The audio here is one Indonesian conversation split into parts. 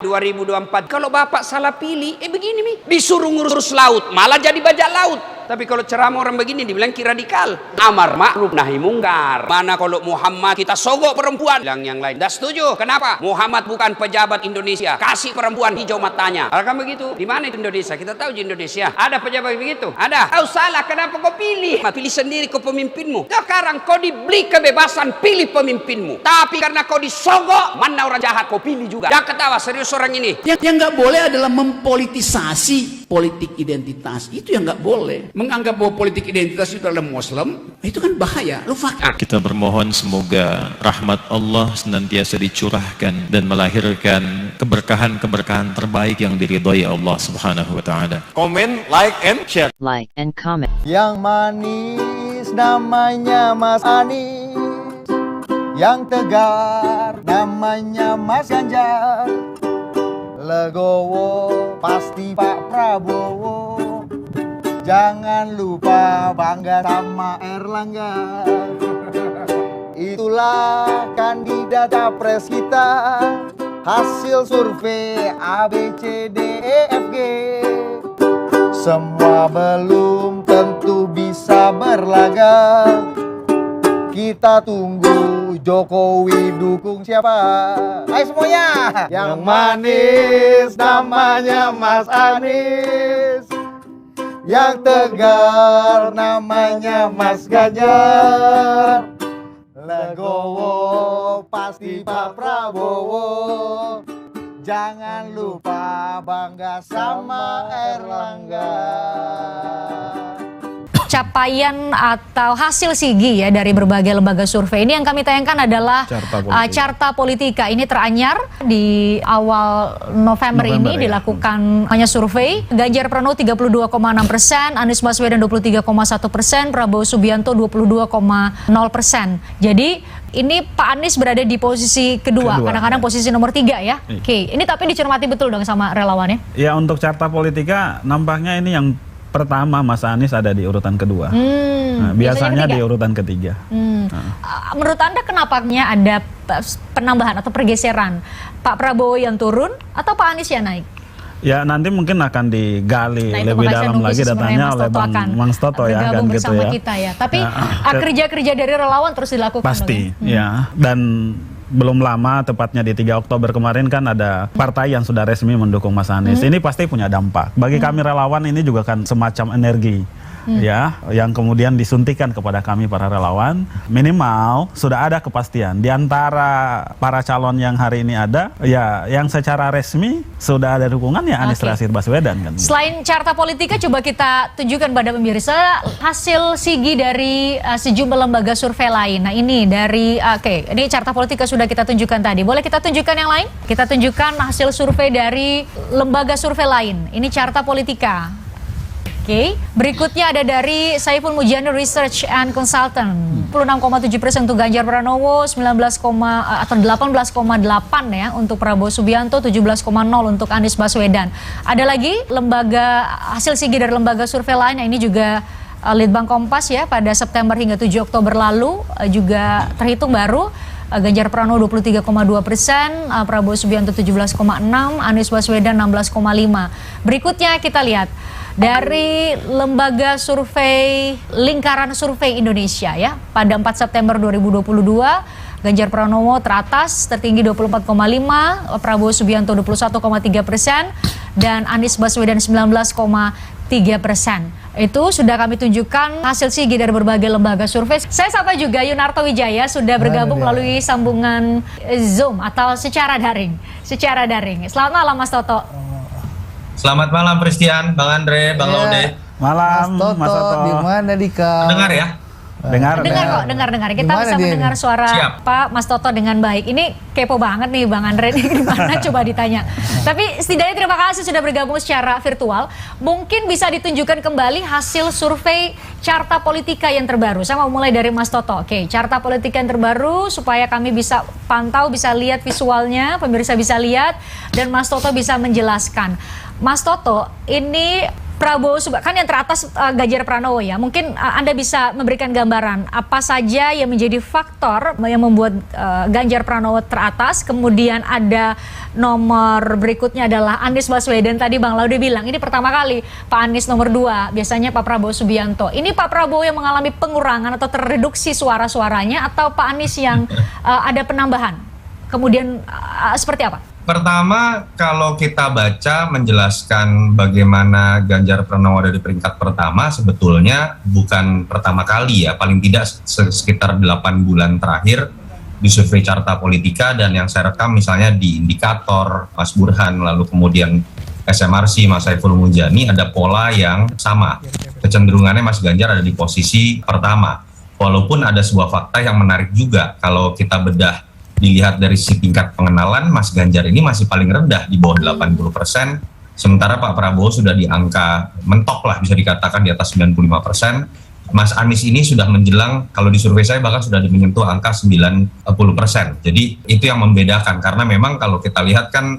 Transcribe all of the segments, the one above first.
2024 kalau Bapak salah pilih, begini nih, disuruh ngurus laut, malah jadi bajak laut. Tapi kalau ceramah orang begini dibilang radikal. Amar ma'ruf nahi mungkar. Mana kalau Muhammad kita sogok perempuan, bilang yang lain. Dah setuju. Kenapa? Muhammad bukan pejabat Indonesia. Kasih perempuan hijau matanya. Kalau kan begitu, di mana itu Indonesia? Kita tahu di Indonesia ada pejabat begitu. Ada. Kau salah, kenapa kau pilih? Pilih sendiri kau pemimpinmu. Sekarang kau diberi kebebasan pilih pemimpinmu. Tapi karena kau disogok, mana orang jahat kau pilih juga. Jangan ketawa, serius orang ini. Yang nggak boleh adalah mempolitisasi politik identitas. Itu yang nggak boleh. Menganggap bahwa politik identitas itu adalah Muslim, itu kan bahaya. Lu fakir. Kita bermohon semoga rahmat Allah senantiasa dicurahkan dan melahirkan keberkahan-keberkahan terbaik yang diridhoi Allah Subhanahu wa taala. Komen, like, and share. Like and comment. Yang manis namanya Mas Anies, yang tegar namanya Mas Ganjar, legowo pasti Pak Prabowo. Jangan lupa bangga sama Erlangga. Itulah kandidat capres kita. Hasil survei A, B, C, D, E, F, G. Semua belum tentu bisa berlaga. Kita tunggu Jokowi dukung siapa? Ayo semuanya. Yang manis namanya Mas Anies, yang tegar namanya Mas Ganjar, legowo pasti Pak Prabowo. Jangan lupa bangga sama Erlangga. Capaian atau hasil SIGI ya dari berbagai lembaga survei ini yang kami tayangkan adalah Carta Politika. Ini teranyar di awal November ini ya. Dilakukan hanya survei. Ganjar Pranowo 32,6%, Anies Baswedan 23,1%, Prabowo Subianto 22,0%. Jadi ini Pak Anies berada di posisi kedua. Kadang-kadang posisi nomor 3 ya. Oke, ini tapi dicermati betul dong sama relawannya. Ya, untuk Carta Politika nampaknya ini yang pertama Mas Anies ada di urutan kedua. Nah, biasanya di urutan ketiga. Menurut Anda kenapanya ada penambahan atau pergeseran? Pak Prabowo yang turun atau Pak Anies yang naik? Ya, nanti mungkin akan digali lebih dalam lagi datanya oleh Bang Stoto ya, kan gitu ya. Kita ya. Tapi kerja-kerja dari relawan terus dilakukan. Pasti, ya. Dan belum lama, tepatnya di 3 Oktober kemarin kan ada partai yang sudah resmi mendukung Mas Anies. Ini pasti punya dampak. Bagi kami relawan ini juga kan semacam energi. Ya, yang kemudian disuntikan kepada kami para relawan. Minimal sudah ada kepastian di antara para calon yang hari ini ada, ya yang secara resmi sudah ada dukungan ya Anies Rashid Baswedan kan. Selain Carta Politika, coba kita tunjukkan pada pemirsa hasil SIGI dari sejumlah lembaga survei lain. Nah, ini dari ini Carta Politika sudah kita tunjukkan tadi. Boleh kita tunjukkan yang lain? Kita tunjukkan hasil survei dari lembaga survei lain. Ini Carta Politika. Berikutnya ada dari Saiful Mujani Research and Consultant, 26,7% untuk Ganjar Pranowo, 18,8 ya untuk Prabowo Subianto, 17,0 untuk Anies Baswedan. Ada lagi lembaga hasil SIGI dari lembaga survei lain, ini juga Litbang Kompas ya pada September hingga 7 Oktober lalu juga terhitung baru. Ganjar Pranowo 23,2%, Prabowo Subianto 17,6%, Anies Baswedan 16,5%. Berikutnya kita lihat dari lembaga survei Lingkaran Survei Indonesia ya pada 4 September 2022, Ganjar Pranowo teratas tertinggi 24,5%, Prabowo Subianto 21,3% dan Anies Baswedan 19,3%. Itu sudah kami tunjukkan hasil SIGI dari berbagai lembaga survei. Saya sapa juga Yunarto Wijaya sudah bergabung melalui sambungan Zoom atau secara daring. Selamat malam Mas Toto. Selamat malam Christian, Bang Andre, Bang Laude. Malam Mas Toto. Di mana Dika? Dengar ya? Dengar kok. Kita bisa mendengar suara Pak Mas Toto dengan baik. Ini kepo banget nih Bang Andre, gimana coba ditanya. Tapi setidaknya terima kasih sudah bergabung secara virtual. Mungkin bisa ditunjukkan kembali hasil survei Carta Politika yang terbaru. Saya mau mulai dari Mas Toto. Oke, Carta Politika yang terbaru supaya kami bisa pantau, bisa lihat visualnya, pemirsa bisa lihat dan Mas Toto bisa menjelaskan. Mas Toto, ini Prabowo kan yang teratas Ganjar Pranowo ya. Mungkin Anda bisa memberikan gambaran apa saja yang menjadi faktor yang membuat Ganjar Pranowo teratas. Kemudian ada nomor berikutnya adalah Anies Baswedan. Tadi Bang Laude bilang ini pertama kali Pak Anies nomor 2, biasanya Pak Prabowo Subianto. Ini Pak Prabowo yang mengalami pengurangan atau terreduksi suara-suaranya, atau Pak Anies yang ada penambahan? Kemudian seperti apa? Pertama, kalau kita baca menjelaskan bagaimana Ganjar Pranowo ada di peringkat pertama, sebetulnya bukan pertama kali ya, paling tidak sekitar 8 bulan terakhir di survei Carta Politika, dan yang saya rekam misalnya di Indikator, Mas Burhan, lalu kemudian SMRC, Mas Saiful Mujani, ada pola yang sama. Kecenderungannya Mas Ganjar ada di posisi pertama. Walaupun ada sebuah fakta yang menarik juga, kalau kita bedah dilihat dari sisi tingkat pengenalan, Mas Ganjar ini masih paling rendah di bawah 80%, sementara Pak Prabowo sudah di angka mentok lah, bisa dikatakan di atas 95%. Mas Anies ini sudah menjelang, kalau di survei saya bahkan sudah menyentuh angka 90%. Jadi itu yang membedakan, karena memang kalau kita lihat kan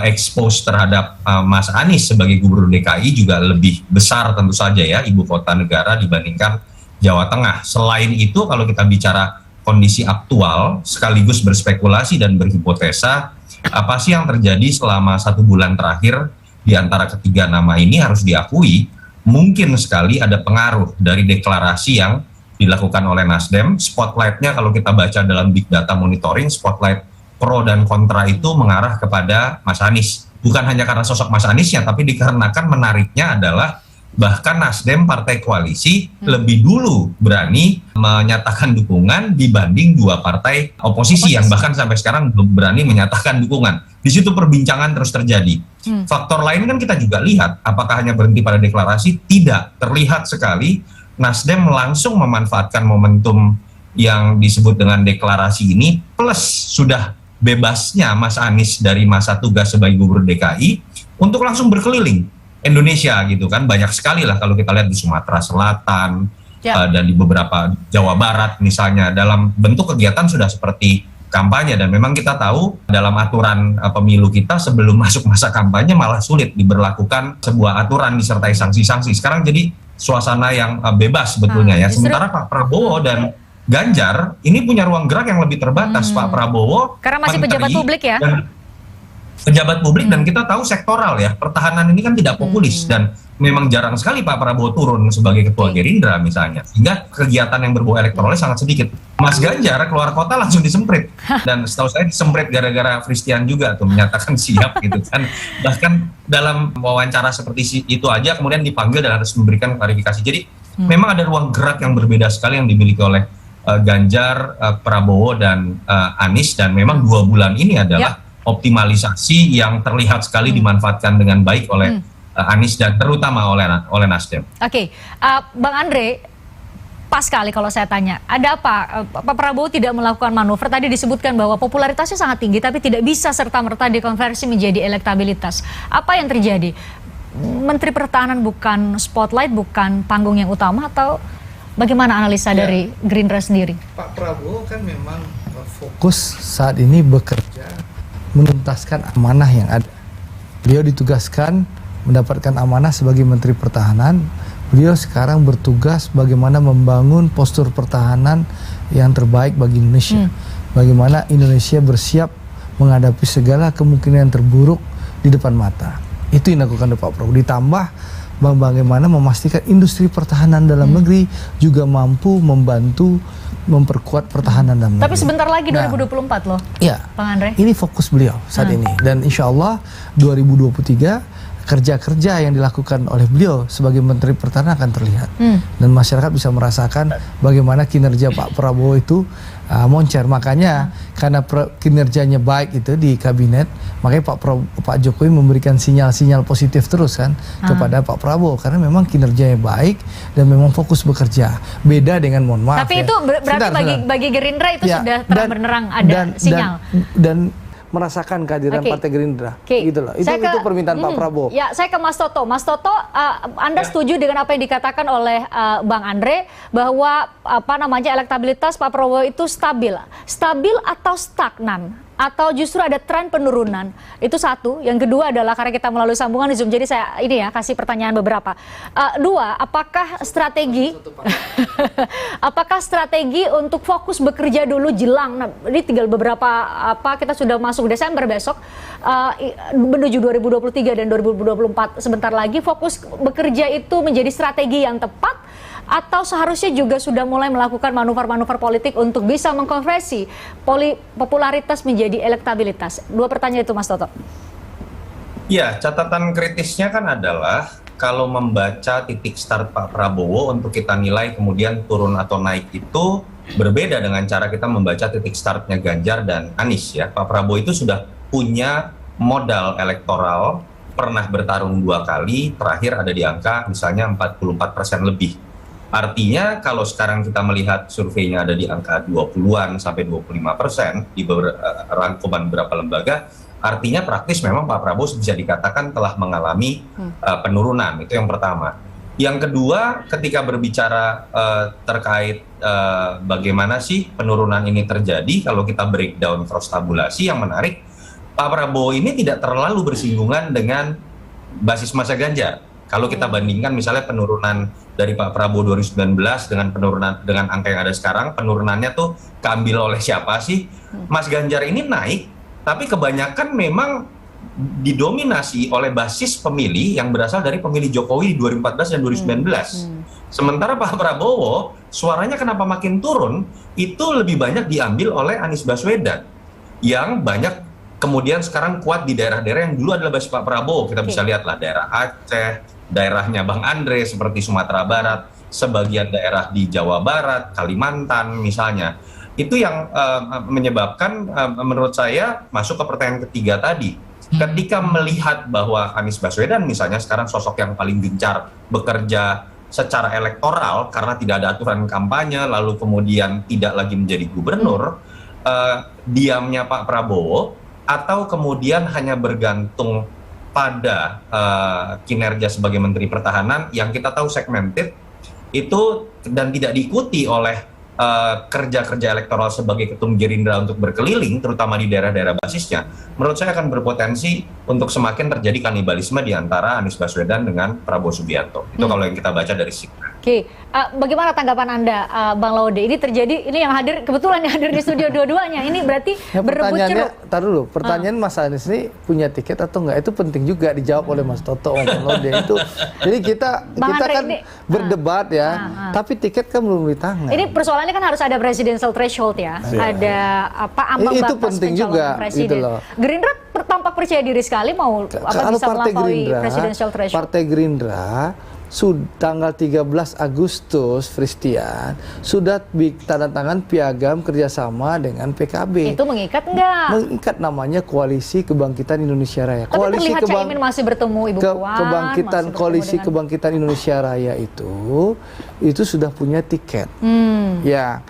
expose terhadap Mas Anies sebagai gubernur DKI juga lebih besar tentu saja ya, ibu kota negara dibandingkan Jawa Tengah. Selain itu, kalau kita bicara kondisi aktual sekaligus berspekulasi dan berhipotesa, apa sih yang terjadi selama 1 bulan terakhir di antara ketiga nama ini, harus diakui mungkin sekali ada pengaruh dari deklarasi yang dilakukan oleh Nasdem. Spotlightnya kalau kita baca dalam big data monitoring, spotlight pro dan kontra itu mengarah kepada Mas Anies. Bukan hanya karena sosok Mas Aniesnya, tapi dikarenakan menariknya adalah bahkan Nasdem partai koalisi lebih dulu berani menyatakan dukungan dibanding 2 partai oposisi yang bahkan sampai sekarang belum berani menyatakan dukungan. Di situ perbincangan terus terjadi. Faktor lain kan kita juga lihat, apakah hanya berhenti pada deklarasi? Tidak. Terlihat sekali Nasdem langsung memanfaatkan momentum yang disebut dengan deklarasi ini, plus sudah bebasnya Mas Anies dari masa tugas sebagai gubernur DKI untuk langsung berkeliling Indonesia gitu kan. Banyak sekali lah kalau kita lihat di Sumatera Selatan dan di beberapa Jawa Barat misalnya, dalam bentuk kegiatan sudah seperti kampanye. Dan memang kita tahu dalam aturan pemilu kita sebelum masuk masa kampanye malah sulit diberlakukan sebuah aturan disertai sanksi-sanksi. Sekarang jadi suasana yang bebas sebetulnya ya. Sementara Pak Prabowo dan Ganjar ini punya ruang gerak yang lebih terbatas. Pak Prabowo karena masih pejabat publik ya, pejabat publik, dan kita tahu sektoral ya, pertahanan ini kan tidak populis, dan memang jarang sekali Pak Prabowo turun sebagai ketua Gerindra misalnya, sehingga kegiatan yang berbau elektoralnya sangat sedikit. Mas Ganjar keluar kota langsung disemprit, dan setahu saya disemprit gara-gara Christian juga tuh menyatakan siap gitu kan. Bahkan dalam wawancara seperti itu aja kemudian dipanggil dan harus memberikan klarifikasi. Jadi memang ada ruang gerak yang berbeda sekali yang dimiliki oleh Ganjar, Prabowo, dan Anies, dan memang 2 bulan ini adalah optimalisasi yang terlihat sekali dimanfaatkan dengan baik oleh Anies dan terutama oleh Nasdem. Oke, Bang Andre, pas sekali kalau saya tanya, ada apa? Pak Prabowo tidak melakukan manuver, tadi disebutkan bahwa popularitasnya sangat tinggi tapi tidak bisa serta-merta dikonversi menjadi elektabilitas. Apa yang terjadi? Menteri Pertahanan bukan spotlight, bukan panggung yang utama, atau bagaimana analisa dari Gerindra sendiri? Pak Prabowo kan memang fokus saat ini bekerja menuntaskan amanah yang ada. Beliau ditugaskan mendapatkan amanah sebagai Menteri Pertahanan. Beliau sekarang bertugas bagaimana membangun postur pertahanan yang terbaik bagi Indonesia. Bagaimana Indonesia bersiap menghadapi segala kemungkinan yang terburuk di depan mata. Itu yang dilakukan oleh Pak Prabowo. Ditambah bagaimana memastikan industri pertahanan dalam negeri juga mampu membantu memperkuat pertahanan dalam negeri. Tapi sebentar lagi 2024 loh, ya, Bang Andre. Ini fokus beliau saat ini, dan insya Allah 2023 kerja-kerja yang dilakukan oleh beliau sebagai Menteri Pertahanan akan terlihat, dan masyarakat bisa merasakan bagaimana kinerja Pak Prabowo itu moncer. Makanya karena kinerjanya baik itu di kabinet, makanya Pak Jokowi memberikan sinyal-sinyal positif terus kan kepada Pak Prabowo, karena memang kinerjanya baik dan memang fokus bekerja. Beda dengan, mohon maaf. Tapi ya, itu berarti bagi Gerindra itu sudah terang benerang ada sinyal. Dan merasakan kehadiran Partai Gerindra, gitu loh. Itu permintaan Pak Prabowo. Ya, saya ke Mas Toto. Mas Toto, Anda setuju dengan apa yang dikatakan oleh Bang Andre bahwa elektabilitas Pak Prabowo itu stabil atau stagnan? atau justru ada tren penurunan? Itu satu. Yang kedua adalah karena kita melalui sambungan Zoom, jadi saya ini ya kasih pertanyaan beberapa. Dua, apakah strategi apakah strategi untuk fokus bekerja dulu jelang, nah, ini tinggal beberapa kita sudah masuk Desember besok, menuju 2023 dan 2024 sebentar lagi, fokus bekerja itu menjadi strategi yang tepat, atau seharusnya juga sudah mulai melakukan manuver-manuver politik untuk bisa mengkonversi popularitas menjadi elektabilitas? Dua pertanyaan itu, Mas Toto. Ya, catatan kritisnya kan adalah kalau membaca titik start Pak Prabowo untuk kita nilai kemudian turun atau naik itu berbeda dengan cara kita membaca titik startnya Ganjar dan Anies ya. Pak Prabowo itu sudah punya modal elektoral, pernah bertarung 2 kali, terakhir ada di angka misalnya 44% lebih. Artinya kalau sekarang kita melihat surveinya ada di angka 20-an sampai 25% di rangkuman beberapa lembaga, artinya praktis memang Pak Prabowo bisa dikatakan telah mengalami penurunan. Itu yang pertama. Yang kedua, ketika berbicara terkait bagaimana sih penurunan ini terjadi, kalau kita breakdown cross tabulasi, yang menarik Pak Prabowo ini tidak terlalu bersinggungan dengan basis masa Ganjar. Kalau kita bandingkan misalnya penurunan dari Pak Prabowo 2019 dengan penurunan dengan angka yang ada sekarang, penurunannya tuh keambil oleh siapa sih? Mas Ganjar ini naik, tapi kebanyakan memang didominasi oleh basis pemilih yang berasal dari pemilih Jokowi di 2014 dan 2019. Sementara Pak Prabowo, suaranya kenapa makin turun, itu lebih banyak diambil oleh Anies Baswedan, yang banyak kemudian sekarang kuat di daerah-daerah yang dulu adalah basis Pak Prabowo. Kita bisa lihatlah daerah Aceh, daerahnya Bang Andre seperti Sumatera Barat, sebagian daerah di Jawa Barat, Kalimantan misalnya. Itu yang menyebabkan menurut saya masuk ke pertanyaan ketiga tadi. Ketika melihat bahwa Anies Baswedan misalnya sekarang sosok yang paling gencar bekerja secara elektoral karena tidak ada aturan kampanye, lalu kemudian tidak lagi menjadi gubernur, diamnya Pak Prabowo, atau kemudian hanya bergantung pada kinerja sebagai Menteri Pertahanan yang kita tahu segmented itu dan tidak diikuti oleh kerja-kerja elektoral sebagai ketum Gerindra untuk berkeliling, terutama di daerah-daerah basisnya, menurut saya akan berpotensi untuk semakin terjadi kanibalisme di antara Anies Baswedan dengan Prabowo Subianto. Itu kalau yang kita baca dari segmen. Oke, bagaimana tanggapan Anda, Bang Laude? Ini terjadi, ini yang hadir, kebetulan yang hadir di studio dua-duanya. Ini berarti Ya, berebut ceruk. tar dulu, pertanyaan Mas Anies ini punya tiket atau enggak? Itu penting juga dijawab oleh Mas Toto, Bang Laude itu. Jadi kita Andre, kan ini, berdebat ya, tapi tiket kan belum di tangan. Ini persoalannya kan harus ada presidential threshold ya, ada ambang Itu batas penting pencalonan juga, presiden. gitu loh. Gerindra tampak percaya diri sekali mau Kalau bisa melampaui presidential threshold. Partai Gerindra tanggal 13 Agustus Fristian sudah tanda tangan piagam kerjasama dengan PKB. Itu mengikat enggak? Mengikat, namanya Koalisi Kebangkitan Indonesia Raya. Tapi terlihat Caimin masih bertemu Ibu Puan, Koalisi Kebangkitan Indonesia Raya itu sudah punya tiket. Ya.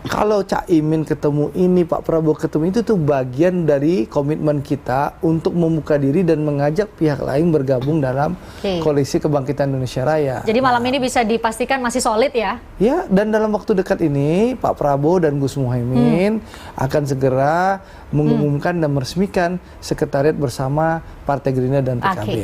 Kalau Caimin ketemu ini, Pak Prabowo ketemu itu tuh bagian dari komitmen kita untuk membuka diri dan mengajak pihak lain bergabung dalam Koalisi Kebangkitan Indonesia Raya. Jadi malam ini bisa dipastikan masih solid ya? Ya, dan dalam waktu dekat ini Pak Prabowo dan Gus Muhaimin akan segera mengumumkan dan meresmikan sekretariat bersama Partai Gerindra dan PKB.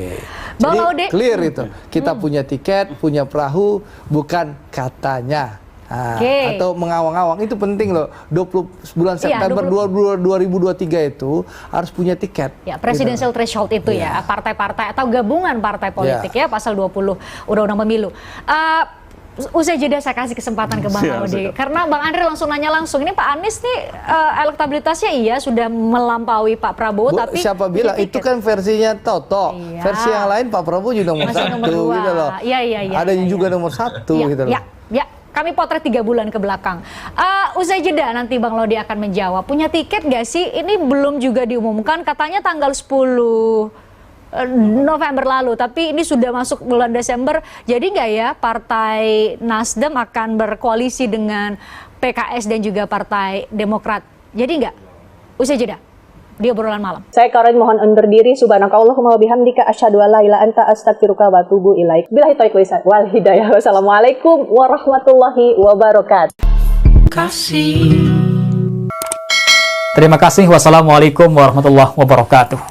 Jadi clear itu. Kita punya tiket, punya perahu, bukan katanya. Atau mengawang-awang, itu penting loh. 20 bulan September 2023 itu harus punya tiket. Ya, presidential threshold itu ya, partai-partai atau gabungan partai politik ya, pasal 20 Undang-Undang Pemilu. Usai jeda saya kasih kesempatan ke Bang Laude, karena Bang Andre langsung nanya langsung, ini Pak Anies nih elektabilitasnya iya sudah melampaui Pak Prabowo, tapi siapa bilang itu kan versinya Toto, versi yang lain Pak Prabowo juga nomor 1 gitu loh. Ada yang juga nomor 1 gitu loh. Ya. Kami potret 3 bulan ke belakang. Usai jeda nanti Bang Laude akan menjawab. Punya tiket gak sih? Ini belum juga diumumkan. Katanya tanggal 10 November lalu. Tapi ini sudah masuk bulan Desember. Jadi nggak ya Partai Nasdem akan berkoalisi dengan PKS dan juga Partai Demokrat? Jadi nggak? Usai jeda di obrolan malam. Saya Karen mohon undur diri. Subhanakallahumma wa bihamdika asyhadu an la ilaha illa anta astaghfiruka wa atubu ilaik. Billahi taufiq wal hidayah. Wassalamualaikum warahmatullahi wabarakatuh. Kasih Terima kasih. Wassalamualaikum warahmatullahi wabarakatuh.